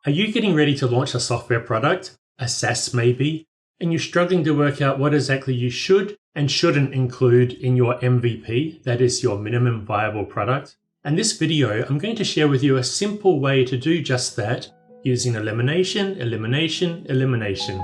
Are you getting ready to launch a software product, a SaaS maybe, and you're struggling to work out what exactly you should and shouldn't include in your MVP, that is your minimum viable product? In this video, I'm going to share with you a simple way to do just that using elimination, elimination, elimination.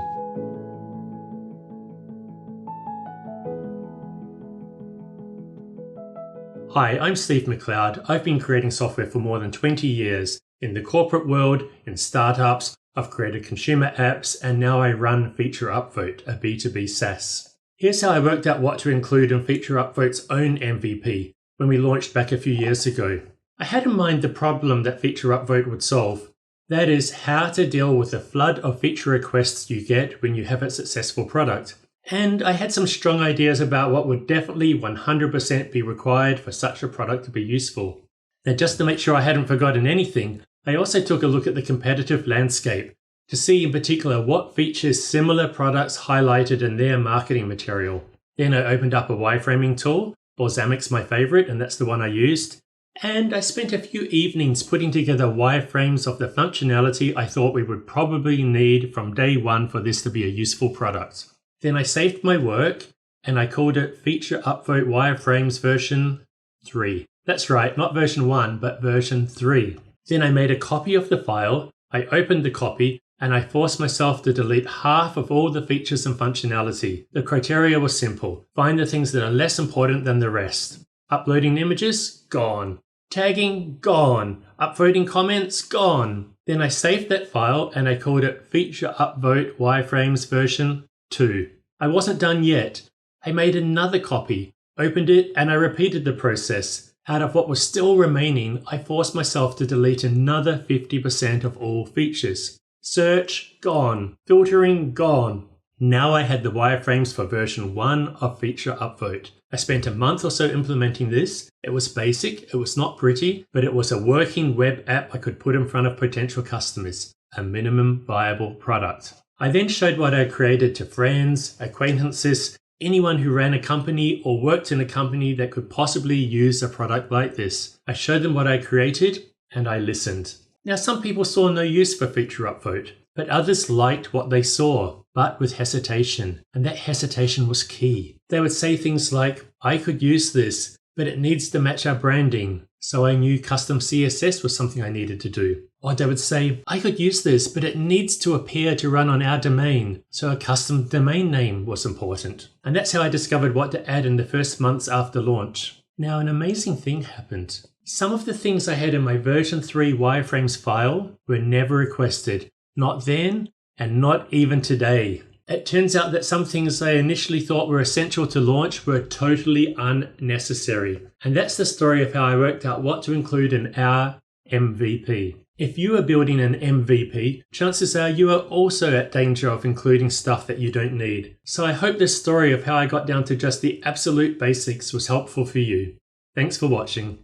Hi, I'm Steve McLeod. I've been creating software for more than 20 years. In the corporate world, in startups, I've created consumer apps, and now I run Feature Upvote, a B2B SaaS. Here's how I worked out what to include in Feature Upvote's own MVP when we launched back a few years ago. I had in mind the problem that Feature Upvote would solve. That is, how to deal with the flood of feature requests you get when you have a successful product. And I had some strong ideas about what would definitely 100% be required for such a product to be useful. Now, just to make sure I hadn't forgotten anything, I also took a look at the competitive landscape to see in particular what features similar products highlighted in their marketing material. Then I opened up a wireframing tool. Balsamic's my favorite, and that's the one I used. And I spent a few evenings putting together wireframes of the functionality I thought we would probably need from day one for this to be a useful product. Then I saved my work and I called it Feature Upvote Wireframes version 3. That's right, not version 1, but version 3. Then I made a copy of the file, I opened the copy, and I forced myself to delete half of all the features and functionality. The criteria was simple. Find the things that are less important than the rest. Uploading images? Gone. Tagging? Gone. Upvoting comments? Gone. Then I saved that file and I called it Feature Upvote Wireframes version 2. I wasn't done yet. I made another copy, opened it, and I repeated the process. Out of what was still remaining, I forced myself to delete another 50% of all features. Search, gone. Filtering, gone. Now I had the wireframes for version 1 of Feature Upvote. I spent a month or so implementing this. It was basic, it was not pretty, but it was a working web app I could put in front of potential customers. A minimum viable product. I then showed what I created to friends, acquaintances, anyone who ran a company or worked in a company that could possibly use a product like this. I showed them what I created and I listened. Now, some people saw no use for Feature Upvote, but others liked what they saw, but with hesitation, and that hesitation was key. They would say things like, I could use this, but it needs to match our branding, so I knew custom CSS was something I needed to do. Or they would say, I could use this, but it needs to appear to run on our domain, so a custom domain name was important. And that's how I discovered what to add in the first months after launch. Now, an amazing thing happened. Some of the things I had in my version 3 wireframes file were never requested. Not then, and not even today. It turns out that some things I initially thought were essential to launch were totally unnecessary. And that's the story of how I worked out what to include in our MVP. If you are building an MVP, chances are you are also at danger of including stuff that you don't need. So I hope this story of how I got down to just the absolute basics was helpful for you. Thanks for watching.